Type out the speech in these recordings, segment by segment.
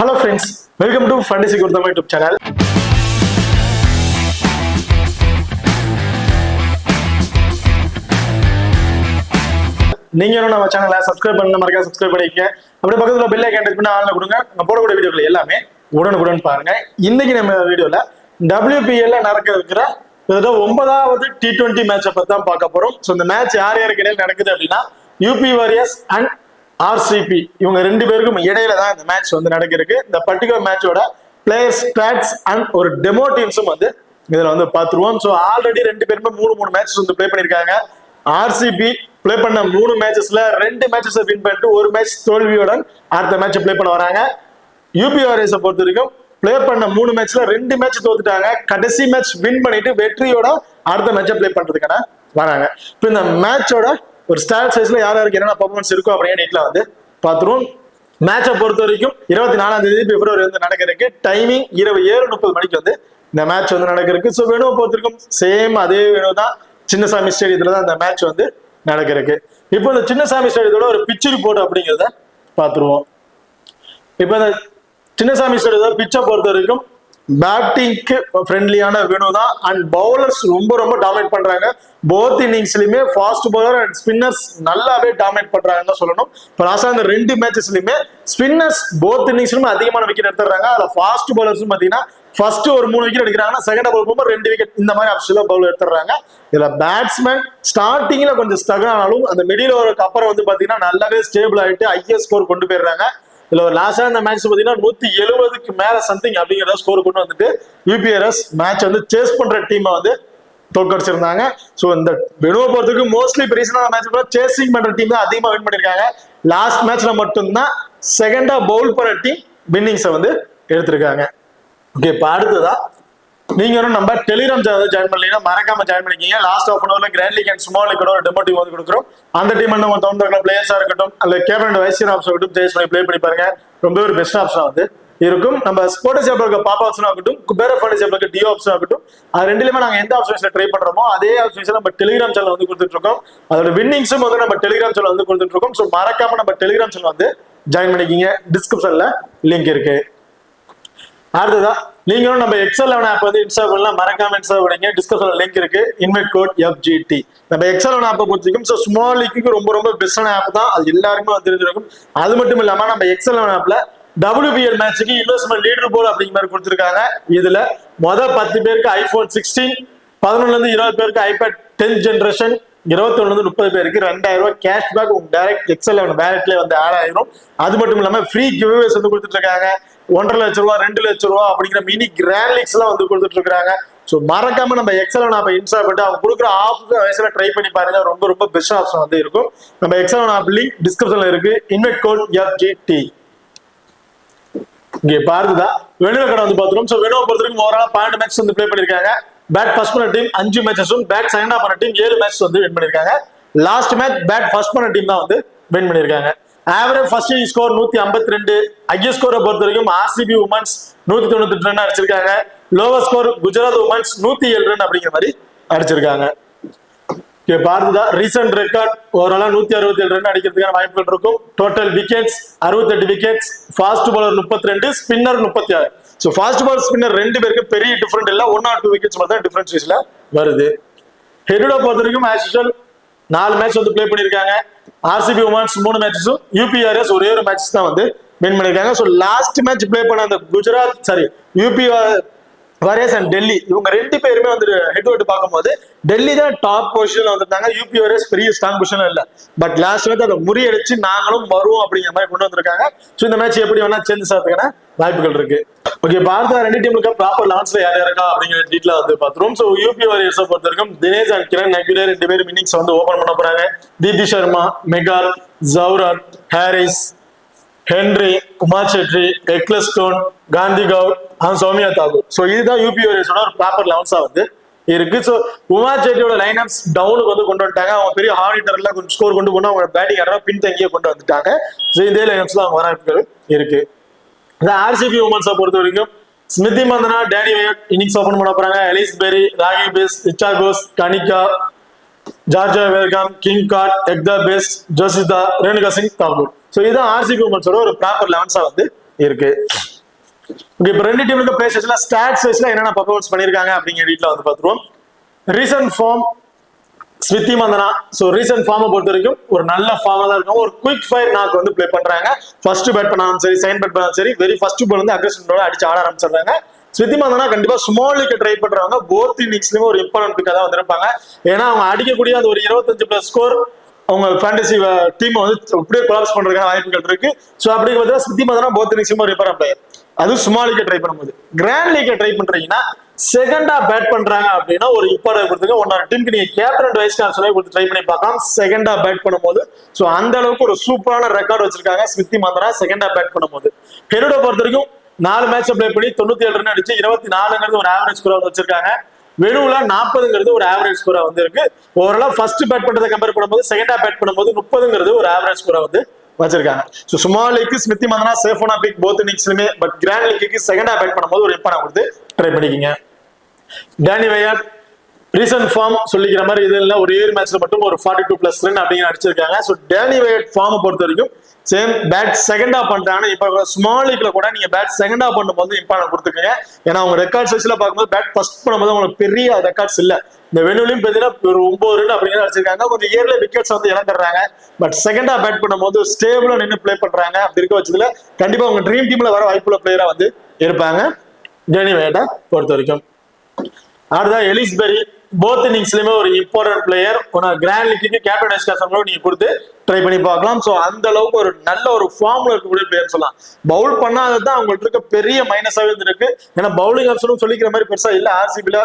Hello friends, welcome to Fantasy Gurtham YouTube channel. நீங்க நம்ம சேனலை சப்ஸ்கிரைப் பண்ண மறக்காம சப்ஸ்கிரைப் பண்ணிக்கங்க. அப்படியே பக்கத்துல பெல் ஐகான் டச் பண்ணி ஆன்ல கொடுங்க. நம்ம போடக்கூடிய வீடியோக்கள் எல்லாமே உடனுக்குடன் பாருங்க. இன்னைக்கு நம்ம வீடியோல WPL ல நடக்க இருக்கிற 9வது T20 மேட்சை பத்தி தான் பார்க்க போறோம். ஸோ இந்த மேட்ச் யார் யாருக்கு இடையில நடக்குது அப்படின்னா UP வாரியர்ஸ் அண்ட் RCB இவங்க ரெண்டு பேருக்கும் இடையில தான் இந்த மேட்ச் வந்து நடக்கிறதுக்கு. இந்த பர்டிகுலர் மேட்சோட பிளேயர் ஸ்டாட்ஸ் அண்ட் ஒரு டெமோ டீம்ஸும் வந்து இதுல வந்து பார்த்துருவோம். ஸோ ஆல்ரெடி ரெண்டு பேருமே மூணு மேட்சஸ் வந்து பிளே பண்ணிருக்காங்க. RCB பிளே பண்ண 3 மேட்சஸ்ல 2 மேட்சஸ் வின் பண்ணிட்டு ஒரு மேட்ச் தோல்வியுடன் அடுத்த மேட்ச் பிளே பண்ண வராங்க. UP வாரியர்ஸை பொறுத்த வரைக்கும் பிளே பண்ண 3 மேட்ச்ல 2 மேட்ச் தோத்துட்டாங்க. கடைசி மேட்ச் வின் பண்ணிட்டு வெற்றியோட அடுத்த மேட்சை பிளே பண்றதுக்கான வராங்க. இப்போ இந்த மேட்சோட ஒரு ஸ்டாட் சைஸ்ல யாருக்கு என்னென்ன பர்ஃபார்மன்ஸ் இருக்கும் அப்படின்னு நீட்ல வந்து பார்த்துருவோம். மேட்சை பொறுத்த வரைக்கும் 24ஆம் தேதி பிப்ரவரி வந்து நடக்கிறதுக்கு. டைமிங் இரவு 7:30 மணிக்கு வந்து இந்த மேட்ச் வந்து நடக்கிறதுக்கு. ஸோ வேணுவை பொறுத்த வரைக்கும் சேம் அதே வேணும் தான் சின்னசாமி ஸ்டேடியத்துல தான் இந்த மேட்ச் வந்து நடக்கிறதுக்கு. இப்போ இந்த சின்னசாமி ஸ்டேடியத்தோட ஒரு பிச் ரிப்போர்ட் அப்படிங்கிறத பார்த்துருவோம். இப்போ இந்த சின்னசாமி ஸ்டேடியத்தோட பிச்சை பொறுத்த வரைக்கும் பேட்டிங்க்கு ஃப்ரெண்ட்லியான வேணு தான். அண்ட் பவுலர்ஸ் ரொம்ப டாமினேட் பண்றாங்க. போத் இன்னிங்ஸ்லயுமே ஃபாஸ்ட் பவுலர் அண்ட் ஸ்பின்னர்ஸ் நல்லாவே டாமினேட் பண்றாங்கன்னு சொல்லணும். இப்போ லாஸ்டா இந்த 2 மேட்சஸ்லயுமே ஸ்பின்னர்ஸ் போத் இன்னிங்ஸ்லுமே அதிகமான விக்கெட் எடுத்துறாங்க. அதுல ஃபாஸ்ட் பவுலர்ஸும் பாத்தீங்கன்னா ஃபர்ஸ்ட் ஒரு 3 விக்கெட் எடுக்கிறாங்கன்னா செகண்ட் பவுல் போகும்போது 2 விக்கெட் இந்த மாதிரி ஆப்ஷன்ல பவுல் எடுத்துறாங்க. இதுல பேட்ஸ்மேன் ஸ்டார்டிங்ல கொஞ்சம் ஸ்ட்ரகிள் ஆனாலும் அந்த மிடில் ஓவருக்கு அப்புறம் வந்து பாத்தீங்கன்னா நல்லாவே ஸ்டேபிள் ஆயிட்டு ஹையர் ஸ்கோர் கொண்டு போயிடுறாங்க. இதுல ஒரு லாஸ்டா இந்த மேட்ச் பாத்தீங்கன்னா 170க்கு மேல சம்திங் அப்படிங்கிற ஸ்கோர் கொண்டு வந்துட்டு UPRS மேட்ச் வந்து சேஸ் பண்ற டீமை வந்து தோற்கடிச்சிருந்தாங்க. ஸோ இந்த வெனுவை பொறுத்தவரைக்கு மோஸ்ட்லி பிரீசனான மேட்ச் சேசிங் பண்ற டீம் தான் அதிகமாக வின் பண்ணிருக்காங்க. லாஸ்ட் மேட்ச்ல மட்டும்தான் செகண்டா பவுல் பண்ண டீம் வின்னிங்ஸை வந்து எடுத்திருக்காங்க. ஓகே, இப்போ அடுத்ததா நீங்க நம்ம டெலிகிராம் சேனல் ஜாயின் பண்ணீங்கன்னா மறக்காம ஜாயின் பண்ணிக்கீங்க. லாஸ்ட் ஆஃப் அன் அவர்ல கிராண்ட் லீக் அண்ட் ஸ்மால் லீக்கோட ஒரு டெமோ டீம் வந்து கொடுக்குறோம். அந்த டீம் நம்ம தோன்ற பிளேயர்ஸா இருக்கட்டும் அல்ல கேப்டன் வைஸ் ஆப்ஷன் இருக்கட்டும் சேஸ் பண்ணி பிளே பண்ணி பாருங்க. ரொம்ப ஒரு பெஸ்ட் ஆப்ஷன் வந்து இருக்கும். நம்ம ஸ்போர்ட்ஸ் ஆப்ல இருக்க பாப்பா ஆப்ஷன் ஆகட்டும், குபேர ஃபண்டஸ் ஆப்ல இருக்க டிஓ ஆப்ஷன் ஆகட்டும், அது ரெண்டுலயுமே நாங்க எந்த ஆப்ஷன்ஸ்ல ட்ரை பண்றோமோ அதே ஆப்ஷன்ஸ் நம்ம டெலிகிராம் சேனல் வந்து கொடுத்துட்டு இருக்கோம். அதோட வின்னிங்ஸும் வந்து நம்ம டெலிகிராம் சேனல் வந்து கொடுத்துட்டு இருக்கோம். ஸோ மறக்காம நம்ம டெலிகிராம் சேனல் வந்து ஜாயின் பண்ணிக்கிங்க. டிஸ்கிரிப்ஷன்ல லிங்க் இருக்கு. அடுத்ததா நீங்களும் நம்ம Excel11 ஆப் வந்து இன்ஸ்டால் பண்ணலாம். மறக்காம இன்ஸ்டால் பண்ணுங்க. டிஸ்கிரிப்ஷன்ல லிங்க் இருக்கு. Invite code FGT. நம்ம Excel11 ஆப்பை பொறுத்திருக்கும். ஸோ ஸ்மால் லீக்கு ரொம்ப பெஸ்டான ஆப் தான். அது எல்லாருமே வந்து தெரிஞ்சிருக்கும். அது மட்டும் இல்லாம நம்ம Excel11 ஆப்ல WPL மேட்சுக்கு இன்வெஸ்ட்மெண்ட் லீடர் போர்டு அப்படிங்கிற மாதிரி கொடுத்துருக்காங்க. இதுல 10 பேருக்கு iPhone 16, 11ல இருந்து 20 பேருக்கு iPad 10th ஜெனரேஷன், 21ல இருந்து 30 பேருக்கு 2000 ரூபாய் கேஷ்பேக் உங்க டைரக்ட் Excel11 வேலட்ல வந்து ஆட் ஆயிரும். அது மட்டும் இல்லாம ஃப்ரீ கிவ்அவேஸ் வந்து கொடுத்துட்டு இருக்காங்க. 1.5 லட்சம் ரூபாய் 2 லட்சம் ரூபாய் அப்படிங்கிற மினி கிராண்ட் லீக்ஸ் எல்லாம் வந்து கொடுத்துட்டு இருக்காங்க. ஸோ மறக்காம நம்ம Excel11 ஆப்பை இன்ஸ்டால் பண்ணிட்டு அவங்க கொடுக்குற ஆப்ஸ் வயசுல ட்ரை பண்ணி பாருங்க. ரொம்ப பெஸ்ட் ஆப்ஷன் வந்து இருக்கும். நம்ம Excel11 ஆப் லிங்க் டிஸ்கிரிப்ஷன்ல இருக்கு. Invite code FGT. இங்கே பாருதா வெனுவ கடை வந்து பாத்துறோம். ஸோ வெனுவை பொறுத்தவரைக்கும் ஓவரால் 12 மேட்ச் வந்து பிளே பண்ணிருக்காங்க. பேட் ஃபர்ஸ்ட் பண்ண டீம் 5 மேட்சஸும், பேட் செகண்ட் பண்ண டீம் 7 மேட்ச் வந்து வின் பண்ணிருக்காங்க. லாஸ்ட் மேட்ச் பேட் ஃபர்ஸ்ட் பண்ண டீம் தான் வந்து வின் பண்ணிருக்காங்க. Average first inning score 152. Highest ஸ்கோரை பொறுத்த வரைக்கும் RCB உமன்ஸ் 198 ரன் அடிச்சிருக்காங்க. Lower score Gujarat women's 107 run அப்படிங்கிற மாதிரி அடிச்சிருக்காங்க. பார்த்தா ரீசன்ட் ரெக்கார்ட் ஓவராலா 167 ரன் அடிக்கிறதுக்கான வாய்ப்புகள் இருக்கும். Total wickets 68 wickets, fast bowler 32, spinner 36. So fast bowler spinner 2 பேருக்கு பெரிய டிஃபரெண்ட் இல்லை. 1 or 2 விக்கெட்ஸ் மட்டும் தான் டிஃபரன்ஷியேஷன்ல வருது. ஹெட்டோட பொறுத்த வரைக்கும் ஆஸ் யூசுவல் 4 மேட்ச் வந்து பிளே பண்ணிருக்காங்க. RCB உமன்ஸ் 3 மேட்சஸும், UPRS ஒரே ஒரு மேட்ச் தான் வந்து வின் பண்ணிருக்காங்க. ஸோ லாஸ்ட் மேட்ச் பிளே பண்ண அந்த UP வாரியர்ஸ் அண்ட் டெல்லி இவங்க 2 பேருமே வந்து ஹெட் டு ஹெட் பார்க்கும்போது டெல்லி தான் டாப் பொசிஷன்ல வந்திருந்தாங்க. UP வாரியர்ஸ் பெரிய ஸ்ட்ராங் பொசிஷன் இல்ல. பட் லாஸ்ட் மேட்ச் அதை முறியடிச்சு நாங்களும் வருவோம் அப்படிங்கிற மாதிரி கொண்டு வந்திருக்காங்க. ஸோ இந்த மேட்ச் எப்படி வேணா சேஞ்ச் ஆகிறதுக்கான வாய்ப்புகள் இருக்கு. ஓகே, பார்த்தா 2 டீமுக்கு ப்ராப்பர் லான்ச்ல யார் இருக்கா அப்படிங்கிற டீட்டெயில வந்து பார்த்துருவோம். ஸோ UP வாரியர்ஸை பொறுத்த வரைக்கும் தினேஷ் அண்ட் கிரண் நகுலே 2 பேரும் இன்னிங்ஸ் வந்து ஓபன் பண்ண போறாங்க. தீப்தி சர்மா, மெகால், ஜவுரன், Harris, Henry, Kumar Chetry, Ecclestone, Kranti Goud, Saumya Thakur. So இதுதான் UP வாரியர்ஸோட ஒரு ப்ராப்பர் லெவன்ஸா வந்து இருக்கு. ஸோ குமார் செட்டியோட லைன் அப்ஸ் டவுனுக்கு வந்து கொண்டு வந்துட்டாங்க. அவங்க பெரிய ஹார்டர்ல கொஞ்சம் ஸ்கோர் கொண்டு போனா அவங்க பேட்டிங் ஆடுறா பின்தங்கியே கொண்டு வந்துட்டாங்க. ஸோ இதே லைன் அப்ஸ்ல அவங்க வாய்ப்புகள் இருக்கு. இந்த RCB உமன்ஸை பொறுத்த வரைக்கும் Smriti Mandhana, Danny Wyatt innings open பண்ண போறாங்க. Ellyse Perry, Raghvi Bist, Richa Ghosh, Kanika, Georgia Wareham, Kim Garth, Ekta Bisht, Joshitha, Renuka Singh, Thakur. So இதுதான் RCB உமன்ஸோட ஒரு ப்ராப்பர் லெவன்ஸா வந்து இருக்கு. ஓகே, இப்போ ரெண்டு டீமுக்கு பிளே ஸ்டேஷன்ல ஸ்டாட்ஸ் வைஸ்ல என்னென்ன பர்ஃபார்மன்ஸ் பண்ணிருக்காங்க அப்படிங்கிற டீட்டெயில வந்து பார்த்துருவோம். Recent form Smriti Mandhana. So recent ஃபார்மை பொறுத்த வரைக்கும் ஒரு நல்ல ஃபார்மா தான் இருக்கும். ஒரு குயிக் ஃபயர் நாக் வந்து பிளே பண்றாங்க. ஃபர்ஸ்ட் பேட் பண்ணாலும் சரி, செகண்ட் பேட் பண்ணாலும் சரி, வெரி ஃபர்ஸ்ட் பால் வந்து அக்ரெஷனோட அடிச்சு ஆட ஆரம்பிச்சிடுறாங்க. ஸ்மிருதி மந்தனா கண்டிப்பா ஸ்மால் லீக் ட்ரை பண்றவங்க போத் இன்னிங்ஸ்லயுமே ஒரு இம்பார்ட்டன்ட் பிக்கா தான் வந்திருப்பாங்க. ஏன்னா அவங்க அடிக்கக்கூடிய அந்த ஒரு 25+ ஸ்கோர் அவங்க ஃபேண்டசி டீம் வந்து அப்படியே கொலாப்ஸ் பண்றதுக்கான வாய்ப்புகள் இருக்கு. ஸோ அப்படிங்கிறது ஸ்மிருதி மந்தனா போத் இன்னிங்ஸ்லயும் ஒரு இம்பார்ட்டன்ட் பிளேயர். அது ஸ்மால் லீக் ட்ரை பண்ணும்போது, கிராண்ட் லீக் ட்ரை பண்றீங்கன்னா செகண்டா பேட் பண்றாங்க அப்படின்னா ஒரு இம்பார்ட்டன்ட் கொடுத்துங்க. ஒன்னொரு டீமுக்கு நீங்க கேப்டன் வைஸ் கேப்டனே கொடுத்து ட்ரை பண்ணி பார்க்கலாம் செகண்டா பேட் பண்ணும்போது. ஸோ அந்த அளவுக்கு ஒரு சூப்பரான ரெக்கார்ட் வச்சிருக்காங்க ஸ்மிருதி மந்தனா செகண்டா பேட் பண்ணும்போது. ஹெரோட பொறுத்த வரைக்கும் 4 மேட்ச் பிளே பண்ணி 97 ரன் அடிச்சு 24ங்கிறது ஒரு ஆவரேஜ் ஸ்கோர் வச்சிருக்காங்க. வெறும்ல 40ங்கிறது ஒரு ஆவரேஜ் ஸ்கோரா வந்து இருக்கு. ஓவராலா ஃபர்ஸ்ட் பேட் பண்றதை கம்பேர் பண்ணும்போது செகண்டா பேட் பண்ணும்போது 30ங்கிறது ஒரு ஆவரேஜ் ஸ்கோரா வந்து வச்சிருக்காங்க. ஸோ ஸ்மால் லீக்கு ஸ்மிருதி மந்தனா சேஃபான பிக் போத் இன்னிங்ஸ்லுமே. பட் கிராண்ட் லீக்கு செகண்டா பேட் பண்ணும்போது ஒரு இம்பார்ட்டன்ட் கொடுத்து ட்ரை பண்ணிக்கிங்க. டேனி வையாட் ரீசன்ட் ஃபார்ம் சொல்லிக்கிற மாதிரி இது இல்லை, ஒரு 7 மேட்ச்ல மட்டும் ஒரு 42+ ரன் அப்படிங்கிற அடிச்சிருக்காங்க. ஸோ டேனி வையாட் ஃபார்மை பொறுத்த வரைக்கும் சேம் பேட் செகண்டா பண்றாங்க. இப்ப ஸ்மால் லீக்ல கூட நீங்க பேட் செகண்டா பண்ணும்போது இம்பார்ட்டன்ட் கொடுத்துக்கங்க. ஏன்னா அவங்க ரெக்கார்ட்ஸ் வச்சுல பார்க்கும்போது பேட் ஃபர்ஸ்ட் பண்ணும்போது அவங்களுக்கு பெரிய ரெக்கார்ட்ஸ் இல்ல. இந்த வெனுலையும் பார்த்தீங்கன்னா ஒரு 9 ரன் அப்படிங்கிற அடிச்சிருக்காங்க. கொஞ்சம் இயர்ல விக்கெட்ஸ் வந்து இழந்துடுறாங்க. பட் செகண்டா பேட் பண்ணும்போது ஸ்டேபிளா நின்று பிளே பண்றாங்க. அப்படி இருக்க வச்சதுல கண்டிப்பா உங்க ட்ரீம் டீம்ல வர வாய்ப்புள்ள பிளேயரா வந்து இருப்பாங்க டேனி வையாட்டை பொறுத்த வரைக்கும். அடுத்ததான் எலிஸ்பெரி போத் இன்னிங்ஸ்லயுமே ஒரு இம்பார்ட்டன்ட் பிளேயர். கிராண்ட் லீக்கு கேப்டன் வைஸ் கேப்டன் நீங்க கொடுத்து ட்ரை பண்ணி பார்க்கலாம். ஸோ அந்த அளவுக்கு ஒரு நல்ல ஒரு ஃபார்ம்ல இருக்கக்கூடிய பிளேயர் சொல்லலாம். பவுல் பண்ணாததான் அவங்களுக்கு இருக்க பெரிய மைனஸாவே இருக்கு. ஏன்னா பவுலிங் ஆப்ஷனும் சொல்லிக்கிற மாதிரி பெருசா இல்ல. ஆர்சிபில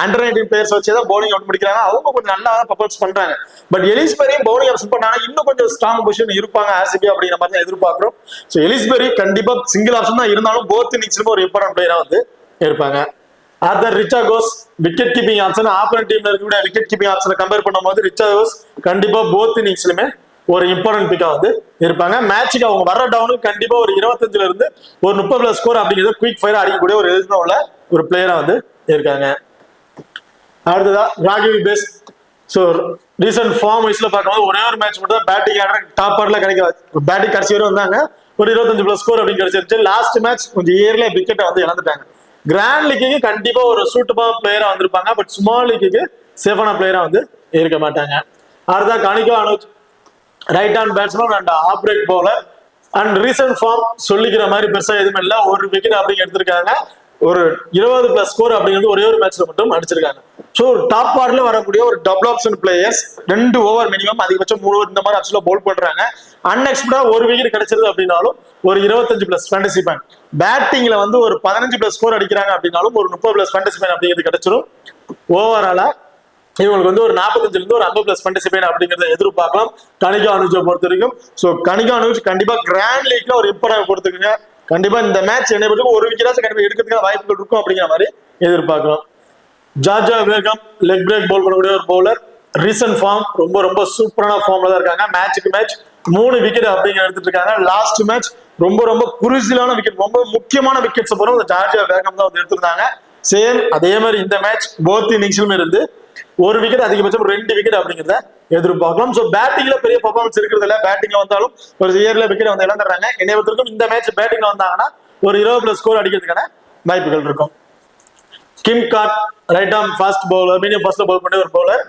அண்டர் 19 பிளேயர்ஸ் வச்சுதான் பவுலிங் அவுட் முடிக்கிறாங்க. அவங்க கொஞ்சம் நல்லா தான் பர்ஃபார்மன்ஸ் பண்றாங்க. பட் எலிஸ்பெரியும் பவுலிங் ஆப்ஷன் பண்ணாங்க இன்னும் கொஞ்சம் ஸ்ட்ராங் பொசிஷன் இருப்பாங்க ஆர்சிபி அப்படிங்கிற மாதிரி தான் எதிர்பார்க்கிறோம். ஸோ எலிஸ்பெரி கண்டிப்பா சிங்கிள் ஆப்ஷன் தான் இருந்தாலும் போத் இன்னிங்ஸ்லயும் ஒரு இம்பார்ட்டன்ட் பிளேயரா வந்து இருப்பாங்க. ரிச்சா கோஸ் விக்கெட் கீப்பிங் ஆப்ஷன் ஆப்போனன்ட் டீம்ல இருக்கக்கூடிய விக்கெட் கீப்பிங் ஆப்ஷனை கம்பேர் பண்ணும்போது ரிச்சா கோஸ் கண்டிப்பா போத் இன்னிங்ஸ்லுமே ஒரு இம்பார்ட்டன்ட் பிக்கா வந்து இருப்பாங்க. மேட்சுக்கு அவங்க வர டவுனுக்கு கண்டிப்பா ஒரு 25ல இருந்து ஒரு 30+ ஸ்கோர் அப்படிங்கிறது குயிக் ஃபயர் அடிக்கக்கூடிய ஒரு எலிஜிபிள் உள்ள ஒரு பிளேயரா வந்து இருக்காங்க. அடுத்ததா ராகிவி பெஸ்ட். ஸோ ரீசன்ட் ஃபார்ம் வைஸ்ல பார்க்கும்போது ஒரே ஒரு மேட்ச் மட்டும் தான் பேட்டிங் ஆடுற டாப் ஆர்டர்ல கிடைக்க பேட்டிங் கடைசி வரை வந்தாங்க. ஒரு 25+ ஸ்கோர் அப்படின்னு கிடைச்சிருச்சு. லாஸ்ட் மேட்ச் கொஞ்சம் இயர்ல விக்கெட்டை வந்து இழந்துட்டாங்க. கிராண்ட் லீக்கு கண்டிப்பா ஒரு சூட்டபிள் பிளேயரா வந்திருப்பாங்க. பட் ஸ்மால் லீக்கு சேஃபான பிளேயரா வந்து இருக்க மாட்டாங்க. அடுத்தா Kanika Anuj right hand batsman and off break bowler. And recent form சொல்லிக்கிற மாதிரி பெருசா எதுவுமே இல்லை. ஒரு விக்கெட் அப்படிங்க எடுத்திருக்காங்க. ஒரு 20+ ஸ்கோர் அப்படிங்கிறது ஒரே ஒரு மேட்ச்ல மட்டும் அடிச்சிருக்காங்க. ஸோ டாப் ஆர்டர்ல வரக்கூடிய ஒரு double option players 2 over minimum அதிகபட்சம் 3 ஓவர் இந்த மாதிரி ஆப்ஷன்ல பவுல் பண்றாங்க. அன்எக்ஸ்பெக்டடா ஒரு விக்கெட் கிடைச்சது அப்படின்னாலும் ஒரு 25+ ஃபேண்டசி பாயிண்ட். பேட்டிங்ல வந்து ஒரு 15+ ஸ்கோர் அடிக்கிறாங்க அப்படின்னாலும் ஒரு 30+ ஃபேண்டசி பாயிண்ட் அப்படிங்கிறது கிடைச்சிடும். ஓவராலா இவங்களுக்கு வந்து ஒரு 45ல இருந்து ஒரு 50+ ஃபேண்டசி பாயிண்ட் அப்படிங்கறத எதிர்பார்க்கலாம் கனிகா அனுஜை பொறுத்த வரைக்கும். ஸோ கனிகா அனுஜ் கண்டிப்பா கிராண்ட் லீக்ல ஒரு இம்பார்ட்டன்ட் கொடுத்துருங்க. கண்டிப்பா இந்த மேட்ச் என்ன பற்றி ஒரு விக்கெட்டாச்சும் கண்டிப்பா எடுக்கிறதுக்கான வாய்ப்புகள் இருக்கும் அப்படிங்கிற மாதிரி எதிர்பார்க்கலாம். ஜார்ஜா வேகம் லெக் பிரேக் பவுல் பண்ணக்கூடிய ஒரு பவுலர். ரீசன்ட் ஃபார்ம் ரொம்ப ரொம்ப சூப்பரான ஃபார்ம்ல தான் இருக்காங்க. மேட்சுக்கு மேட்ச் 3 விக்கெட் அப்படிங்கிற எடுத்துட்டு இருக்காங்க. லாஸ்ட் மேட்ச் ரொம்ப ரொம்ப குருசிலான விக்கெட், ரொம்ப முக்கியமான விக்கெட்ஸ் போறோம் ஜார்ஜா வேகம் தான் வந்து எடுத்திருந்தாங்க. சேம் அதே மாதிரி இந்த மேட்ச் போத் இன்னிங்ஸ்லுமே இருந்து ஒரு விக்கெட் அதிகபட்சம் 2 விக்கெட் அப்படிங்கிறத எதிர்பார்க்கலாம். ஸோ பேட்டிங்ல பெரிய பர்ஃபார்மன்ஸ் இருக்கிறது இல்ல. பேட்டிங்ல வந்தாலும் ஒரு இயர்ல விக்கெட் வந்து இழந்துடுறாங்க. என்னை பொறுத்தவரைக்கும் இந்த மேட்ச் பேட்டிங்ல வந்தாங்கன்னா ஒரு 20+ ஸ்கோர் அடிக்கிறதுக்கான வாய்ப்புகள் இருக்கும். Kim Garth right arm fast bowler, medium ஃபாஸ்ட்ல பவுல் பண்ணி ஒரு பவுலர்.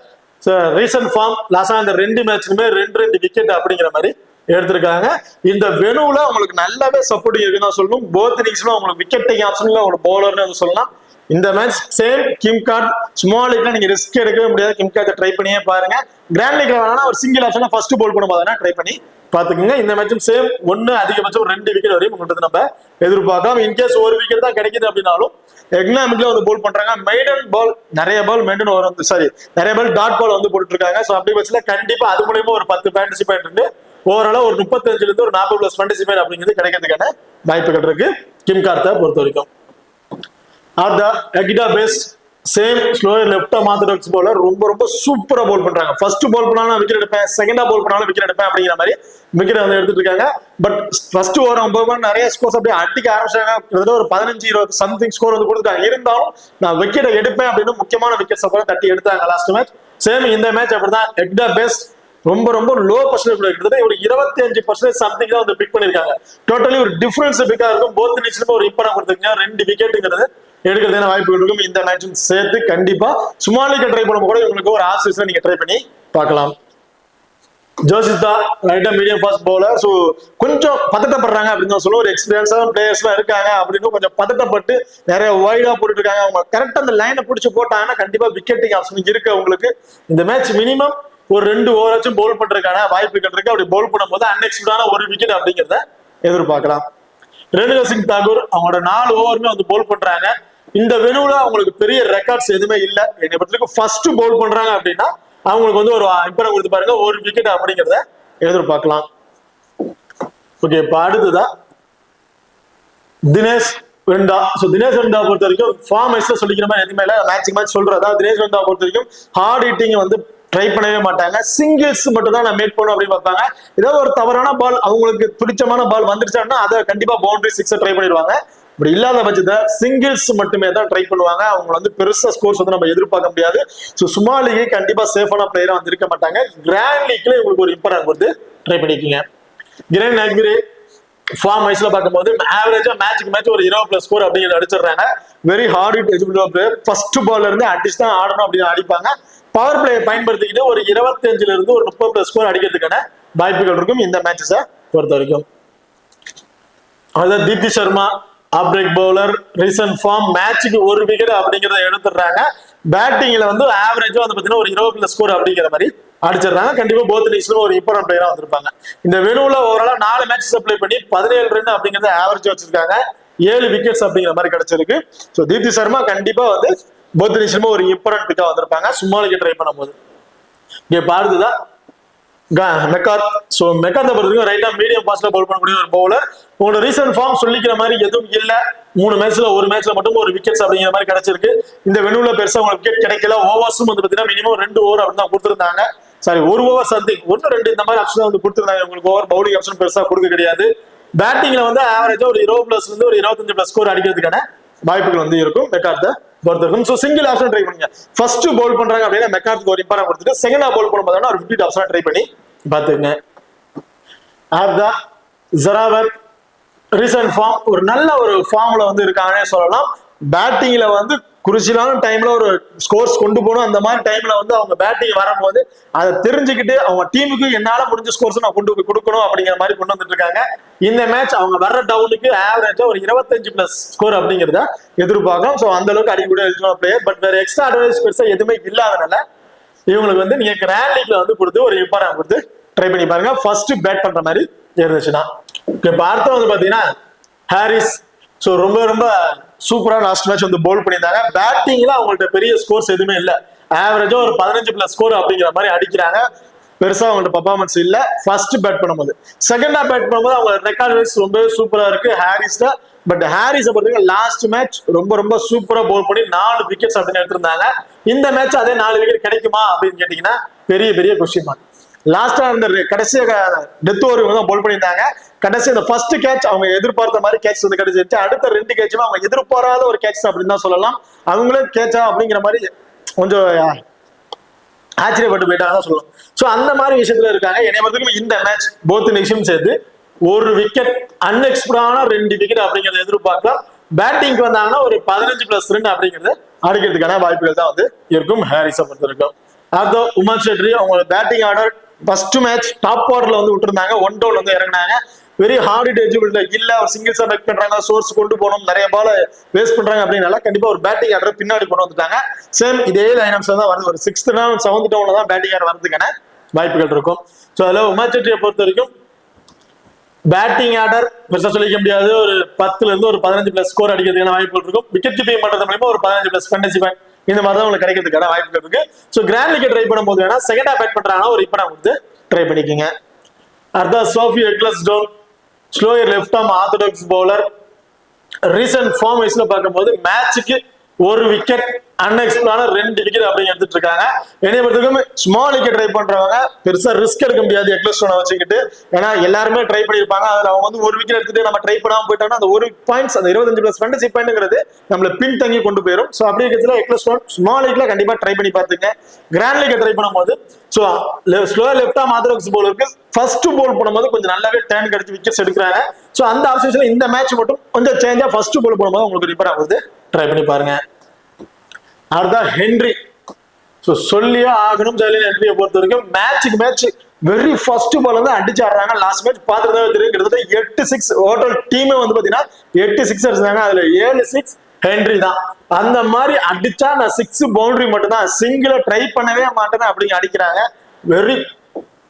ரீசன்ட் ஃபார்ம் லாஸ்டா அந்த 2 மேட்ச்லுமே 2 விக்கெட் அப்படிங்கிற மாதிரி எடுத்திருக்காங்க. இந்த வெனுல உங்களுக்கு நல்லாவே சப்போர்ட் இருக்குன்னு சொல்லணும். போத் இன்னிங்ஸ்ல உங்களுக்கு விக்கெட் டேக்கிங் ஆப்ஷன்ல ஒரு பவுலர்னு சொல்லலாம். இந்த மேட்ச் சேம் கிம் கார்ட் ஸ்மால் லீக்ல நீங்க ரிஸ்க் எடுக்கவே முடியாது. கிம் கார்ட் ட்ரை பண்ணியே பாருங்க. கிராண்ட் லீக்ல வேணா ஒரு சிங்கிள் ஆப்ஷன்ல ஃபர்ஸ்ட் பவுல் பண்ணும்போது ட்ரை பண்ணி பாத்துக்கோங்க. இந்த மேட்சும் சேம் 1 அதிகபட்சம் 2 விக்கெட் வரையும் உங்களுக்கு நம்ம எதிர்பார்க்கலாம். இன்கேஸ் ஒரு விக்கெட் தான் கிடைக்குது அப்படின்னாலும் எக்னாமிக்ல வந்து போல் பண்றாங்க. மெய்டன் பால் நிறைய பால் மெய்டன் வரும், சாரி நிறைய பால் டாட் பால் வந்து போட்டு இருக்காங்க. ஸோ அப்படி பட்சத்துல கண்டிப்பா அது மூலயமா ஒரு 10 ஃபேண்டசி பாயிண்ட் இருந்து ஓவராலா ஒரு 35ல இருந்து ஒரு 40+ ஃபேண்டசி பாயிண்ட் அப்படிங்கிறது கிடைக்கிறதுக்கான வாய்ப்புகள் இருக்கு கிம் கார்த்தை பொறுத்த வரைக்கும். Ekta Bisht same slower left orthodox bowler. ரொம்ப ரொம்ப சூப்பரா பவுல் பண்றாங்க. ஃபர்ஸ்ட் பவுல் பண்ணாலும் விக்கெட் எடுப்பேன், செகண்டா பவுல் பண்ணாலும் விக்கெட் எடுப்பேன் அப்படிங்கிற மாதிரி விக்கெட் வந்து எடுத்துட்டு இருக்காங்க. பட் ஃபர்ஸ்ட் ஓவர் 9 நிறைய ஸ்கோர்ஸ் அப்படியே அடிக்க ஆரம்பிச்சாங்க. கிட்டத்தட்ட ஒரு 15-20 சம்திங் ஸ்கோர் வந்து கொடுத்தாங்க. இருந்தாலும் நான் விக்கெட் எடுப்பேன் அப்படின்னு முக்கியமான விக்கெட்ஸ் அப்புறம் தட்டி எடுத்தாங்க லாஸ்ட் மேட்ச். சேம் இந்த மேட்ச் அப்படிதான். அகிடா பெஸ்ட் ரொம்ப ரொம்ப லோ பர்சன்டேஜ் கிட்டத்தட்ட ஒரு 25% சம்திங் தான் வந்து பிக் பண்ணிருக்காங்க. டோட்டலி ஒரு டிஃபரன்ஸ் பிக்கா இருக்கும். போத் நிச்சயமா ஒரு இம்பார்ட்டன் கொடுத்துருக்கீங்க. 2 விக்கெட்டுங்கிறது எடுக்கிறதுக்கான வாய்ப்புகள் இருக்கும். இந்த மேட்சும் சேர்த்து கண்டிப்பா சுமாலிக்கு ட்ரை பண்ணும்போது கூட உங்களுக்கு ஒரு ஆசிரியர் நீங்க ட்ரை பண்ணி பார்க்கலாம். ஜோசிதா ரைட்டா மீடியம் ஃபாஸ்ட் பவுலர். ஸோ கொஞ்சம் பதட்டப்படுறாங்க அப்படின்னு தான் சொல்லுவோம். ஒரு எக்ஸ்பீரியன்ஸான பிளேயர்ஸ்லாம் இருக்காங்க அப்படின்னு கொஞ்சம் பதட்டப்பட்டு நிறைய வைடா போட்டுட்டு இருக்காங்க. அவங்க கரெக்டாக அந்த லைனை பிடிச்சி போட்டாங்கன்னா கண்டிப்பா விக்கெட்டிங் ஆப்ஷன் இருக்கு அவங்களுக்கு. இந்த மேட்ச் மினிமம் ஒரு 2 ஓவராச்சும் பவுல் பண்றதுக்கான வாய்ப்புகள் இருக்கு. அப்படி பவுல் பண்ணும்போது அன்எக்ஸ்பெக்டான ஒரு விக்கெட் அப்படிங்கிறத எதிர்பார்க்கலாம். ரேணுகா சிங் தாக்கூர் அவங்களோட 4 ஓவருமே வந்து பவுல் பண்றாங்க. இந்த வெனுல அவங்களுக்கு பெரிய ரெக்கார்ட்ஸ் எதுவுமே இல்லை. என்னை பொறுத்தவரைக்கும் ஃபர்ஸ்ட் பவுல் பண்றாங்க அப்படின்னா அவங்களுக்கு வந்து ஒரு இம்பார்ட்டன் கொடுத்து பாருங்க, ஒரு விக்கெட் அப்படிங்கிறத எதிர்பார்க்கலாம். ஓகே, இப்ப அடுத்ததான் தினேஷ் வெண்டா. தினேஷ் வெண்டா பொறுத்த வரைக்கும் ஃபார்ம் வைஸ்ல சொல்லிக்கிற மாதிரி எதுவுமே இல்லை. மேட்ச் சொல்றதா தினேஷ் வெண்டா பொறுத்த வரைக்கும் ஹார்ட் ஹிட்டிங் வந்து ட்ரை பண்ணவே மாட்டாங்க. சிங்கிள்ஸ் மட்டும் தான் நான் மேக் பண்ணும் அப்படின்னு பார்ப்பாங்க. ஏதாவது ஒரு தவறான பால் அவங்களுக்கு பிடிச்சமான பால் வந்துருச்சாங்கன்னா அதை கண்டிப்பா பவுண்டரி 6 ட்ரை பண்ணிடுவாங்க. இப்படி இல்லாத பட்சத்தை சிங்கிள்ஸ் மட்டுமே தான் ட்ரை பண்ணுவாங்க. அவங்க வந்து பெருசா ஸ்கோர்ஸ் வந்து நம்ம எதிர்பார்க்க முடியாது. சுமார் லீகே கண்டிப்பா சேஃபான பிளேயரா வந்து இருக்க மாட்டாங்க. கிராண்ட் லீக்ல இவங்களுக்கு ஒரு இம்பார்ட்டன் கொடுத்து ட்ரை பண்ணிக்கீங்க. கிரண் நாக்ரி ஃபார்ம் வைஸ்ல பார்க்கும்போது ஆவரேஜா மேட்சுக்கு மேட்ச் ஒரு 20+ ஸ்கோர் அப்படிங்கிறத அடிச்சிடுறாங்க. Very hard hit eligible player. First பால்ல இருந்து அடிச்சு தான் ஆடணும் அப்படின்னு அடிப்பாங்க. பவர் பிளே பயன்படுத்திக்கிட்டு ஒரு 25ல இருந்து ஒரு 30+ ஸ்கோர் அடிக்கிறதுக்கான வாய்ப்புகள் இருக்கும் இந்த மேட்சஸை பொறுத்த வரைக்கும். அதாவது Deepti Sharma off break bowler, recent form, மேட்சுக்கு ஒரு விக்கெட் அப்படிங்கிறத எடுத்துடுறாங்க. பேட்டிங்ல வந்து ஆவரேஜா வந்து பாத்தீங்கன்னா ஒரு 20+ ஸ்கோர் அப்படிங்கிற மாதிரி அடிச்சிடுறாங்க. கண்டிப்பா போத் டீம்ஸ்ல ஒரு இம்பார்ட்டன்ட் பிளேயரா வந்திருப்பாங்க. இந்த வெனுல ஓவராலா 4 மேட்ச் அப்ளை பண்ணி 17 ரன் அப்படிங்கறத ஆவரேஜ் வச்சிருக்காங்க. 7 விக்கெட்ஸ் அப்படிங்கிற மாதிரி கிடைச்சிருக்கு. ஸோ தீப்தி சர்மா கண்டிப்பா வந்து போத் டீம்ஸ்ல ஒரு இம்பார்ட்டன்ட் பிக்கா வந்திருப்பாங்க சும்மாலுக்கு ட்ரை பண்ணும்போது. இங்க பாருதுதான் மெக்கார்த். ஸோ மெக்கார்த்தை பொறுத்தவரைக்கும் ரைட்டா மீடியம் ஃபாஸ்ட்ல பவுல் பண்ணக்கூடிய ஒரு பவுலர். உங்களோட ரீசன்ட் ஃபார்ம் சொல்லிக்கிற மாதிரி எதுவும் இல்ல. 3 மேட்ச்ல ஒரு மேட்ச்ல மட்டும் ஒரு விக்கெட்ஸ் அப்படிங்கிற மாதிரி கிடைச்சிருக்கு. இந்த வெனுல பெருசா உங்களுக்கு விக்கெட் கிடைக்கல. ஓவர்ஸும் வந்து பாத்தீங்கன்னா மினிமம் 2 ஓவர் அப்படின்னு தான் கொடுத்துருந்தாங்க. சாரி, 1 ஓவர் சம்திங் 1-2 இந்த மாதிரி ஆப்ஷன் வந்து கொடுத்துருந்தாங்க. உங்களுக்கு ஓவர் பவுலிங் ஆப்ஷன் பெருசா கொடுக்க கிடையாது. பேட்டிங்ல வந்து ஆவரேஜா ஒரு 20+ இருந்து ஒரு 25+ ஸ்கோர் அடிக்கிறதுக்கான வாய்ப்புகள் வந்து இருக்கும் மெக்கார்த்தை பொறுத்திருக்கும். ஸோ சிங்கிள் ஆப்ஷன் ட்ரை பண்ணுங்க. ஃபர்ஸ்ட் பவுல் பண்றாங்க அப்படின்னா மெக்கார்த்துக்கு ஒரு இம்பார்ட்டன் கொடுத்துட்டு செகண்ட் பவுல் பண்ணும்போது ஒரு 50 ஆப்ஷன் ட்ரை பண்ணி பாத்துங்க. அதுதான் ஜராவத் ரீசன்ட் ஃபார்ம் ஒரு நல்ல ஒரு ஃபார்ம்ல வந்து இருக்காங்கன்னே சொல்லலாம். பேட்டிங்ல வந்து குருசிலான டைம்ல ஒரு ஸ்கோர்ஸ் கொண்டு போகணும். அந்த மாதிரி டைம்ல வந்து அவங்க பேட்டிங் வரும்போது அதை தெரிஞ்சுக்கிட்டு அவங்க டீமுக்கு என்னால முடிஞ்ச ஸ்கோர்ஸ் நான் கொண்டு போய் கொடுக்கணும் அப்படிங்கிற மாதிரி கொண்டு வந்துட்டு இருக்காங்க. இந்த மேட்ச் அவங்க வர்ற டவுனுக்கு ஆவரேஜா ஒரு 25+ ஸ்கோர் அப்படிங்கிறத எதிர்பார்க்கலாம். ஸோ அந்த அளவுக்கு அடிக்கக்கூடிய எலிஜிபிள் பிளேயர். பட் வேற எக்ஸ்ட்ரா அட்வான்டேஜ் பெருசா எதுவுமே இல்லாதனால இவங்களுக்கு வந்து நீங்க கிராண்ட் லீக்ல வந்து கொடுத்து ஒரு இம்பார்ட்டன் கொடுத்து ட்ரை பண்ணி பாருங்க. ஃபர்ஸ்ட் பேட் பண்ற மாதிரி இருந்துச்சுன்னா. இப்ப அடுத்து வந்து பாத்தீங்கன்னா ஹாரிஸ். ஸோ ரொம்ப ரொம்ப சூப்பரா லாஸ்ட் மேட்ச் வந்து பவுல் பண்ணியிருந்தாங்க. பேட்டிங்ல அவங்கள்ட்ட பெரிய ஸ்கோர்ஸ் எதுவுமே இல்லை. ஆவரேஜா ஒரு 15+ ஸ்கோர் அப்படிங்கிற மாதிரி அடிக்கிறாங்க. பெருசா அவங்கள்ட்ட பர்ஃபார்மன்ஸ் இல்ல. ஃபர்ஸ்ட் பேட் பண்ணும்போது செகண்டா பேட் பண்ணும்போது அவங்க ரெக்கார்ட் வைஸ் ரொம்ப சூப்பரா இருக்கு ஹாரிஸ்ல. பட் ஹாரிஸை பொறுத்தவரைக்கும் லாஸ்ட் மேட்ச் ரொம்ப ரொம்ப சூப்பரா பவுல் பண்ணி 4 விக்கெட்ஸ் அப்படின்னு எடுத்திருந்தாங்க. இந்த மேட்ச் அதே 4 விக்கெட் கிடைக்குமா அப்படின்னு கேட்டீங்கன்னா பெரிய பெரிய கொஸ்டின் மார்க். லாஸ்டா இருந்த கடைசி டெத் ஓவர் தான் பவுல் பண்ணியிருந்தாங்க. கடைசி அந்த ஃபர்ஸ்ட் கேட்ச் அவங்க எதிர்பார்த்த மாதிரி கேட்ச் வந்து கிடைச்சிருச்சு. அடுத்த 2 கேட்சுமே அவங்க எதிர்பாராத ஒரு கேட்ச் அப்படின்னு தான் சொல்லலாம். அவங்களே கேட்சா அப்படிங்கிற மாதிரி கொஞ்சம் ஆச்சரியப்பட்டு போயிட்டாங்க சொல்லலாம். ஸோ அந்த மாதிரி விஷயத்துல இருக்காங்க. என்னை பொறுத்தவரைக்கும் இந்த மேட்ச் போத் நிமிஷம் சேர்த்து ஒரு விக்கெட் அன்எக்ஸ்பெக்டான 2 விக்கெட் அப்படிங்கறத எதிர்பார்க்கலாம். பேட்டிங்க்கு வந்தாங்கன்னா ஒரு 15+ ரன் அப்படிங்கிறது அடிக்கிறதுக்கான வாய்ப்புகள் தான் வந்து இருக்கும் ஹாரிஸை பொறுத்த வரைக்கும். அதோ உமன் ஷெட்ரி அவங்க batting order first match top ஆர்டர்ல வந்து விட்டுருந்தாங்க. 1 டவுன் வந்து இறங்கினாங்க. வெரி ஹார்ட் ஹிட் எலிஜிபிள் இல்ல. ஒரு சிங்கிள்ஸா மேக் பண்றாங்க, சோர்ஸ் கொண்டு போகணும், நிறைய பால் வேஸ்ட் பண்றாங்க அப்படின்னால கண்டிப்பா ஒரு பேட்டிங் ஆர்டர் பின்னாடி கொண்டு வந்துட்டாங்க. சேம் இதே லைனப்ஸ் தான் வருது. ஒரு 6th டவுன் 7th டவுன்ல தான் பேட்டிங் ஆர்டர் வரதுக்கான வாய்ப்புகள் இருக்கும். ஸோ அதுல உமன் ஷெட்ரியை பொறுத்த வரைக்கும் பேட்டிங் ஆர்டர் பெருசா சொல்லிக்க முடியாது. ஒரு 10ல இருந்து ஒரு 15+ ஸ்கோர் அடிக்கிறதுக்கான வாய்ப்புகள் இருக்கும். விக்கெட் கீப்பிங் பண்றது மூலமா ஒரு 15+ ஃபேண்டசி பாயிண்ட் இந்த மாதிரி தான் உங்களுக்கு கிடைக்கிறதுக்கான வாய்ப்புகள் இருக்கு. ஸோ கிராண்ட் லீக் ட்ரை பண்ணும்போது வேணா செகண்டா பேட் பண்றாங்கன்னா ஒரு இப்போ கொடுத்து ட்ரை பண்ணிக்கோங்க. அடுத்த Sophie Ecclestone slower left arm orthodox bowler. Recent form வைஸ்ல பார்க்கும்போது மேட்சுக்கு ஒரு விக்கெட் அன்எக்ஸ்பிளான 2 விக்கெட் அப்படிங்க எடுத்துட்டு இருக்காங்க. என்னைய பொறுத்தவரைக்கும் ஸ்மால் விக்கெட் ட்ரை பண்றவங்க பெருசா ரிஸ்க் எடுக்க முடியாது எக்லஸ்டோனை வச்சுக்கிட்டு. ஏன்னா எல்லாருமே ட்ரை பண்ணிருப்பாங்க. அதுல அவங்க வந்து ஒரு விக்கெட் எடுத்துட்டு நம்ம ட்ரை பண்ணாம போயிட்டோம்னா அந்த ஒரு பாயிண்ட்ஸ் அந்த 25+ ஃபேண்டசி பாயிண்ட்ங்கிறது நம்மள பின் தங்கி கொண்டு போயிடும். ஸோ அப்படி இருக்கிறதுல எக்லஸ்டோன் ஸ்மால் லீக்ல கண்டிப்பா ட்ரை பண்ணி பார்த்துங்க. கிராண்ட் லீக் ட்ரை பண்ணும்போது so slow left arm orthodox பவுலருக்கு ஃபர்ஸ்ட் போல் பண்ணும்போது கொஞ்சம் நல்லாவே டர்ன் கிடைச்சி விக்கெட்ஸ் எடுக்கிறாங்க. ஸோ அந்த ஆப்ஷன்ஸ்ல இந்த மேட்ச் மட்டும் கொஞ்சம் சேஞ்சா ஃபர்ஸ்ட் போல் பண்ணும்போது உங்களுக்கு ரிப்பேர் ஆகுது, ட்ரை பண்ணி பாருங்க. அடுத்தா ஹென்றி. ஸோ சொல்லியே ஆகணும் ஜெயலலிதா ஹென்ரியை பொறுத்த வரைக்கும் மேட்சுக்கு மேட்ச் வெரி ஃபர்ஸ்ட் பால் வந்து அடிச்சு ஆடுறாங்க. லாஸ்ட் மேட்ச் பார்த்துட்டு தெரியும், கிட்டத்தட்ட 8 6 டோட்டல் டீமே வந்து பாத்தீங்கன்னா 8 6 அடிச்சாங்க. அதுல 7 6 ஹென்றி தான். அந்த மாதிரி அடிச்சா நான் 6 பவுண்டரி மட்டும் தான், சிங்கிள ட்ரை பண்ணவே மாட்டேன் அப்படிங்க அடிக்கிறாங்க. வெரி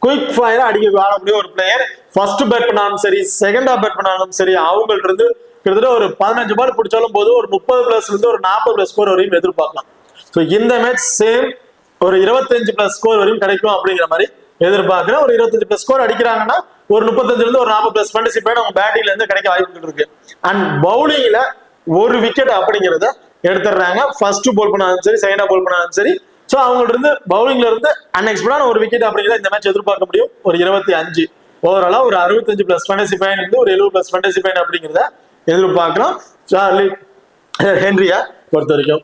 குயிக் ஃபயரா அடிக்க ஆடக்கூடிய ஒரு பிளேயர். ஃபர்ஸ்ட் பேட் பண்ணாலும் சரி, செகண்டா பேட் பண்ணாலும் சரி, அவங்கள்ட்ட இருந்து கிட்டத்தட்ட ஒரு 15 பால் பிடிச்சாலும் போது ஒரு 30+ இருந்து ஒரு 40+ ஸ்கோர் வரையும் எதிர்பார்க்கலாம். ஸோ இந்த மேட்ச் சேம் ஒரு 25+ ஸ்கோர் வரையும் கிடைக்கும் அப்படிங்கிற மாதிரி எதிர்பார்க்கிறேன். ஒரு 25+ ஸ்கோர் அடிக்கிறாங்கன்னா ஒரு 35 இருந்து ஒரு 40+ ஃபேண்டசி பாயிண்ட் அவங்க பேட்டிங்ல இருந்து கிடைக்க வாய்ப்புகள் இருக்கு. அண்ட் பவுலிங்ல ஒரு விக்கெட் அப்படிங்கிறத எடுத்துடுறாங்க. ஃபர்ஸ்ட் போல் பண்ணாலும் சரி, செகண்டா போல் பண்ணாலும் சரி. ஸோ அவங்கள்ட்ட இருந்து பவுலிங்ல இருந்து அன்எக்ஸ்பெக்டடான ஒரு விக்கெட் அப்படிங்கிறத இந்த மேட்ச் எதிர்பார்க்க முடியும். ஒரு 25 ஓவராலா ஒரு 65+ ஃபேண்டசி பாயிண்ட் இருந்து ஒரு 70+ ஃபேண்டசி பாயிண்ட் அப்படிங்கிறத எதிர்பார்க்கலாம் சார்லி ஹென்ரியா பொறுத்த வரைக்கும்.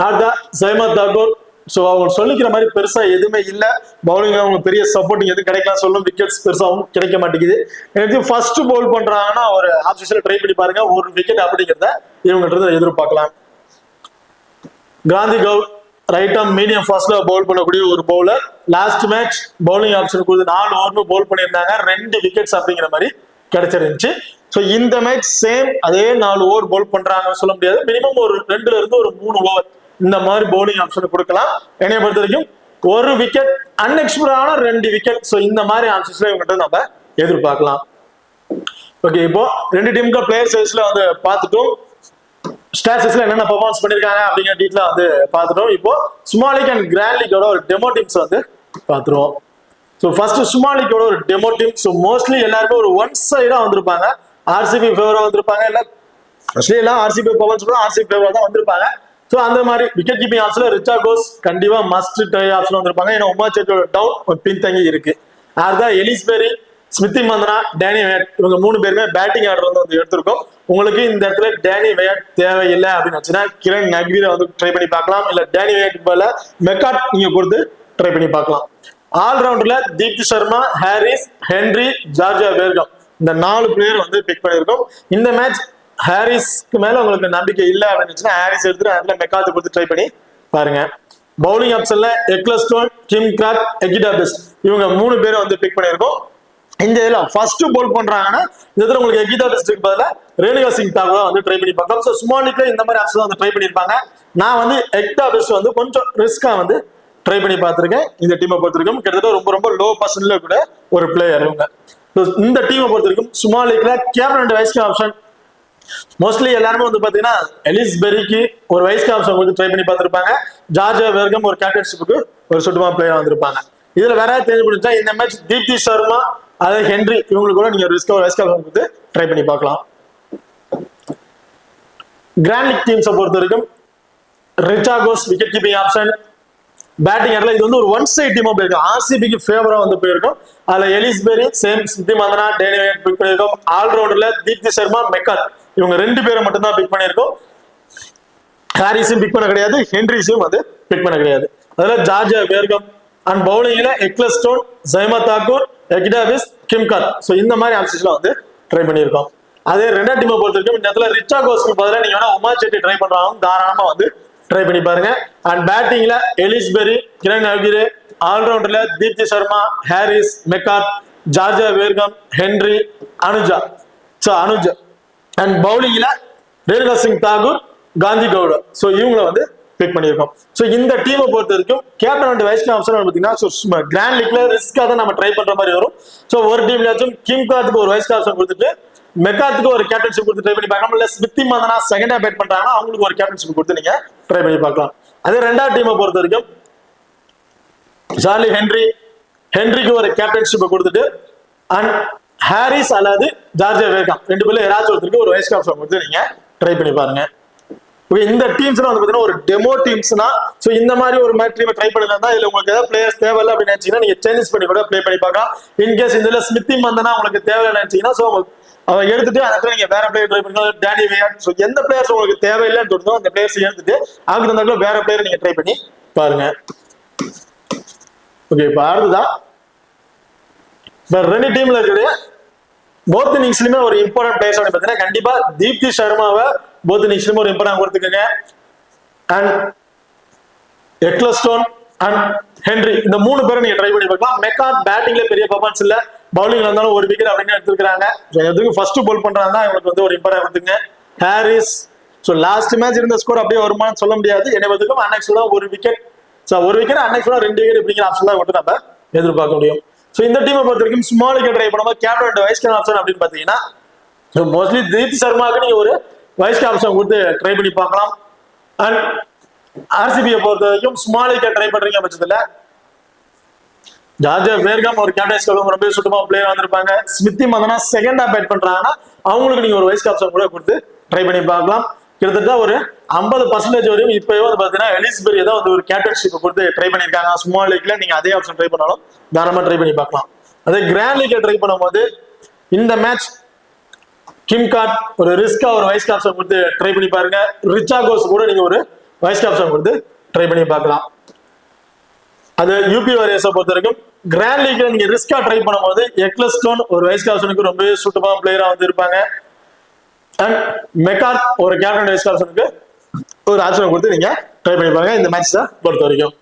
அடுத்தா சைமத் தாக்கூர். ஸோ அவங்க சொல்லிக்கிற மாதிரி பெருசா எதுவுமே இல்லை. பவுலிங் அவங்க பெரிய சப்போர்ட்டிங் எதுவும் கிடைக்கலாம் சொல்லும், விக்கெட்ஸ் பெருசாகவும் கிடைக்க மாட்டேங்குது. எனக்கு ஃபர்ஸ்ட் பவுல் பண்றாங்கன்னா ஒரு ஆப்ஷன்ஸ்ல ட்ரை பண்ணி பாருங்க, ஒரு விக்கெட் அப்படிங்கிறத இவங்கள்ட்ட எதிர்பார்க்கலாம். Kranti Goud right arm medium ஃபாஸ்ட்ல பவுல் பண்ணக்கூடிய ஒரு bowler. Last match bowling option கொடுத்து 4 ஓவர் பவுல் பண்ணியிருந்தாங்க, 2 விக்கெட்ஸ் அப்படிங்கிற மாதிரி கிடைச்சிருந்துச்சு. ஸோ இந்த மேட்ச் சேம் அதே 4 ஓவர் பவுல் பண்றாங்கன்னு சொல்ல முடியாது. மினிமம் ஒரு 2ல இருந்து ஒரு 3 ஓவர் இந்த மாதிரி பவுலிங் ஆப்ஷன் கொடுக்கலாம். என்னைய பொறுத்த வரைக்கும் ஒரு விக்கெட் அன்எக்ஸ்பெக்டடான 2 விக்கெட். ஸோ இந்த மாதிரி ஆப்ஷன்ஸ்ல இவங்ககிட்ட நம்ம எதிர்பார்க்கலாம். ஓகே, இப்போ 2 டீமுக்கு பிளேயர் சைஸ்ல வந்து பார்த்துட்டோம், ஸ்டாட்ஸ்ல என்னென்ன பெர்ஃபார்மன்ஸ் பண்ணிருக்காங்க அப்படிங்கிற டீட்டெயிலா வந்து பார்த்துட்டோம். இப்போ ஸ்மால் லீக் அண்ட் கிராண்ட் லீக்கோட ஒரு டெமோ டீம்ஸ் வந்து பார்த்துருவோம். ஸோ ஃபர்ஸ்ட் ஸ்மால் லீக்கோட ஒரு டெமோ டீம். ஸோ மோஸ்ட்லி எல்லாருமே ஒரு ஒன் சைடா வந்திருப்பாங்க, ஆர்சிபி ஃபேவரா வந்திருப்பாங்க. இல்ல எல்லாம் ஆர்சிபி பெர்ஃபார்மன்ஸ் ஆர்சிபி ஃபேவரா தான் வந்திருப்பாங்க. ஸோ அந்த மாதிரி விக்கெட் கீப்பிங் ஆப்ஷன்ல ரிச்சா கோஸ் கண்டிப்பா மஸ்ட் ட்ரை ஆப்ஷன் வந்திருப்பாங்க. ஏன்னா உமா சேட்டோட டவுன் பின்தங்கி இருக்கு. அதுதான் Ellyse Perry, Smriti Mandhana, Danny wired இவங்க 3 பேருமே பேட்டிங் ஆர்டர் வந்து எடுத்திருக்கோம். உங்களுக்கு இந்த இடத்துல டேனி வேட் தேவையில்லை அப்படின்னு வச்சுன்னா கிரண் நக்வீரை வந்து ட்ரை பண்ணி பார்க்கலாம். இல்ல டேனி வேட் போல மெக்காட் நீங்க கொடுத்து ட்ரை பண்ணி பார்க்கலாம். ஆல்ரவுண்டர்ல Deepti Sharma, Harris, Henry, Georgia Wareham இந்த 4 பிளேயர் வந்து பிக் பண்ணியிருக்கோம். இந்த மேட்ச் ஹாரிஸ்க்கு மேல உங்களுக்கு நம்பிக்கை இல்லை அப்படின்னு ஹாரிஸ் எடுத்துட்டு அதுல மெக்காத்து கொடுத்து ட்ரை பண்ணி பாருங்க. பவுலிங் ஆப்ஷன்ல எக்லஸ்டோன், கிம் கிராக், எகிடா பெஸ்ட் இவங்க 3 பேரை வந்து பிக் பண்ணியிருக்கோம். இந்த இதுல ஃபர்ஸ்ட் போல் பண்றாங்கன்னா இதுல உங்களுக்கு எகிதா பெஸ்ட்க்கு பதிலா ரேணுகா சிங் தாக்கூர் வந்து ட்ரை பண்ணி பார்க்கலாம். ஸோ ஸ்மால் லீக்ல இந்த மாதிரி ஆப்ஷன் வந்து ட்ரை பண்ணியிருப்பாங்க. நான் வந்து எகிதா பெஸ்ட் வந்து கொஞ்சம் ரிஸ்கா வந்து ட்ரை பண்ணி பார்த்திருக்கேன். இந்த டீமை பொறுத்த வரைக்கும் கிட்டத்தட்ட ரொம்ப ரொம்ப லோ பர்சன்ட்ல கூட ஒரு பிளேயர் இவங்க. இந்த டீமை பொறுத்த வரைக்கும் ஸ்மால் லீக்ல captain and vice option mostly எல்லாருமே வந்து பாத்தீங்கன்னா எலிஸ்பெரிக்கு ஒரு வைஸ் ஆப்ஷன் வந்து ட்ரை பண்ணி பார்த்திருப்பாங்க. ஜார்ஜியா பேர்கம் ஒரு கேப்டன்ஷிப்புக்கு ஒரு சுட்டுமா பிளேயர் வந்திருப்பாங்க. இதுல வேற தெரிஞ்சு பிடிச்சா இந்த மேட்ச் தீப்தி சர்மா அதாவது ஹென்றி இவங்களுக்கு கூட நீங்க ரிஸ்க் வைஸ் ஆப்ஷன் கொடுத்து ட்ரை பண்ணி பார்க்கலாம். கிராண்ட் லீக் டீம்ஸை பொறுத்த வரைக்கும் ரிச்சா கோஸ் விக்கெட் கீப்பிங் ஆப்ஷன். பேட்டிங் ஆடல இது வந்து ஒரு ஒன் சைட் டீமா போயிருக்கும், ஆர்சிபிக்கு ஃபேவரா வந்து போயிருக்கும். அதுல Ellyse Perry, same Smriti Mandhana, Danny Wyatt pick பண்ணிருக்கோம். ஆல்ரவுண்டர்ல தீப்தி சர்மா, மெக்காட் இவங்க 2 பேரை மட்டும் தான் பிக் பண்ணிருக்கோம். ஹாரிஸும் பிக் பண்ண கிடையாது, ஹென்ரிஸும் வந்து பிக் பண்ண கிடையாது. அதுல ஜார்ஜியா பேர்கம் அண்ட் பவுலிங்ல Ecclestone, Saima Thakor, Ekta Bisht, Kim Garth. So இந்த மாதிரி ஆப்ஷன்ஸ்ல வந்து ட்ரை பண்ணியிருக்கோம். அதே 2 டீமை பொறுத்த வரைக்கும் இந்த இடத்துல ரிச்சா கோஸ்க்கு பதிலாக நீங்க வேணா உமா செட்டி ட்ரை பண்றாங்க, தாராளமா வந்து ட்ரை பண்ணி பாருங்க. அண்ட் பேட்டிங்ல எலிஸ்பெரி, கிரண் நக்வீர், ஆல்ரவுண்டர்ல Deepti Sharma, Harris, McGrath, Georgia Wareham, Henry, Anuja. So Anuja and பவுலிங்ல ரேணுகா சிங் தாக்கூர், காந்தி கவுடா. ஸோ இவங்களை வந்து பிக் பண்ணியிருக்கோம். ஸோ இந்த டீமை பொறுத்த வரைக்கும் கேப்டன் அண்ட் வைஸ் ஆப்ஷன் பார்த்தீங்கன்னா கிராண்ட் லீக்ல ரிஸ்கா தான் நம்ம ட்ரை பண்ற மாதிரி வரும். ஸோ ஒரு டீம்லயாச்சும் கிம் கிராக்கு ஒரு வைஸ் ஆப்ஷன் கொடுத்துட்டு மெக்காத்துக்கு ஒரு கேப்டன்ஷிப் கொடுத்து ட்ரை பண்ணி பார்க்கலாம். இல்ல ஸ்மிருதி மந்தனா செகண்டா பேட் பண்றாங்கன்னா அவங்களுக்கு ஒரு கேப்டன்ஷிப் கொடுத்து நீங்க ட்ரை பண்ணி பார்க்கலாம். அதே 2வது டீமை பொறுத்த வரைக்கும் சார்லி ஹென்ரிக்கு ஒரு கேப்டன்ஷிப் கொடுத்துட்டு அண்ட் ஹாரிஸ் அல்லது ஜார்ஜியா பேர்கம் 2 பேர்ல யாராச்சும் ஒருத்தருக்கு ஒரு வைஸ் ஆப்ஷன் கொடுத்து நீங்க ட்ரை பண்ணி பாருங்க. ஓகே, இந்த டீம்ஸ்லாம் வந்து பாத்தீங்கன்னா ஒரு டெமோ டீம்ஸ்னா, சோ இந்த மாதிரி ஒரு மாதிரி டீம் ட்ரை பண்ணலாம் தான். இதுல உங்களுக்கு ஏதாவது பிளேயர்ஸ் தேவையில்ல அப்படின்னு நினைச்சீங்கன்னா நீங்க சேஞ்சஸ் பண்ணி கூட ப்ளே பண்ணி பார்க்கலாம். இன்கேஸ் இதுல ஸ்மித்தி மந்தனா உங்களுக்கு தேவையில்லை நினைச்சீங்கன்னா சோ அவன் எடுத்துட்டு அந்த இடத்துல நீங்க வேற பிளேயர் ட்ரை பண்ணிக்கலாம். டேனி வேட், சோ எந்த பிளேயர்ஸ் உங்களுக்கு தேவையில்லைன்னு தோணுதோ அந்த பிளேயர்ஸ் எடுத்துட்டு அதுக்கு தகுந்த வேற பிளேயர் நீங்க ட்ரை பண்ணி பாருங்க. ஓகே, இப்ப அடுத்ததான் இப்ப ரெண்டு டீம்ல இருக்கிற போத் இன்னிங்ஸ்லயுமே ஒரு இம்பார்ட்டன்ட் பிளேயர்ஸ் பாத்தீங்கன்னா கண்டிப்பா தீப்தி சர்மாவை போத் இன்னிங்ஸ்லயுமே ஒரு இம்பார்ட்டன்ட் கொடுத்துக்கோங்க. அண்ட் எக்லஸ்டோன் அண்ட் ஹென்ரி இந்த 3 பேரை நீங்க ட்ரை பண்ணி பார்க்கலாம். மெக்கார்ட் பேட்டிங்ல பெரிய பர்ஃபார்மன்ஸ் இல்ல, பவுலிங்ல இருந்தாலும் ஒரு விக்கெட் அப்படின்னு எடுத்துருக்காங்க. எதுக்கு ஃபர்ஸ்ட் போல் பண்றாங்க இவங்களுக்கு வந்து ஒரு இம்பார்ட்டன்ட் கொடுத்துங்க. ஹாரிஸ், ஸோ லாஸ்ட் மேட்ச் இருந்த ஸ்கோர் அப்படியே வருமானு சொல்ல முடியாது. என்னை பார்த்துக்கும் அன்னைக்கு ஒரு விக்கெட், ஸோ ஒரு விக்கெட் அன்னைக்கு 2 விக்கெட் இப்படிங்கிற ஆப்ஷன் தான் மட்டும் நம்ம எதிர்பார்க்க முடியும். ஸோ இந்த டீமை பொறுத்த வரைக்கும் ஸ்மால் விக்கெட் ட்ரை பண்ணும்போது captain and vice captain option அப்படின்னு பாத்தீங்கன்னா மோஸ்ட்லி தீப்தி சர்மாவுக்கு நீங்க ஒரு வைஸ் கேப்டன் ஆப்ஷன் கொடுத்து ட்ரை பண்ணி பார்க்கலாம். அண்ட் ஆர்சிபியை பொறுத்த வரைக்கும் ஸ்மால் விக்கெட் ட்ரை பண்றீங்க பட்சத்துல ஜார்ஜியா பேர்காம் ஒரு கேப்டன்ஸ் ரொம்ப சுத்தமா பிளேயர் வந்திருப்பாங்க. ஸ்மித்தி மந்தனா செகண்டா பேட் பண்றாங்கன்னா அவங்களுக்கு நீங்க ஒரு வைஸ் கேப்டன் கூட கொடுத்து ட்ரை பண்ணி பார்க்கலாம். கிட்டத்தட்ட ஒரு 50% வரையும் இப்பவே வந்து பாத்தீங்கன்னா எலிஸ்பெரி தான் வந்து ஒரு கேப்டன்ஷிப் கொடுத்து ட்ரை பண்ணிருக்காங்க. ஸ்மால் லீக்ல நீங்க அதே ஆப்ஷன் ட்ரை பண்ணாலும் தாராளமா ட்ரை பண்ணி பார்க்கலாம். அதே கிராண்ட் லீக்ல ட்ரை பண்ணும்போது இந்த மேட்ச் கிம் கார்ட் ஒரு ரிஸ்கா ஒரு வைஸ் கேப்டன் கொடுத்து ட்ரை பண்ணி பாருங்க. ரிச்சா கோஸ் கூட நீங்க ஒரு வைஸ் கேப்டன் கொடுத்து ட்ரை பண்ணி பார்க்கலாம். அது யூபி வாரியர்ஸை பொறுத்த வரைக்கும் கிராண்ட் லீக்ல நீங்க ரிஸ்கா ட்ரை பண்ணும்போது எக்லஸ்டோன் ஒரு வைஸ் கேப்டனுக்கு ரொம்ப சூட்டமான பிளேயரா வந்து இருப்பாங்க. அண்ட் மெக்கார்த் ஒரு கேப்டன் வைஸ் கேப்டனுக்கு ஒரு ஆப்ஷன் கொடுத்து நீங்க ட்ரை பண்ணி பாருங்க இந்த மேட்ச் பொறுத்த வரைக்கும்.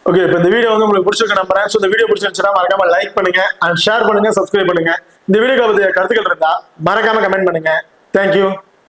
ஓகே, இப்போ இந்த வீடியோ வந்து உங்களுக்கு பிடிச்சிருக்க நம்புறேன். ஸோ இந்த வீடியோ பிடிச்சிருந்துச்சுன்னா மறக்காம லைக் பண்ணுங்க அண்ட் ஷேர் பண்ணுங்க, சப்ஸ்கிரைப் பண்ணுங்க. இந்த வீடியோக்கு பத்தி கருத்துக்கள் இருந்தா மறக்காம கமெண்ட் பண்ணுங்க. தேங்க்யூ.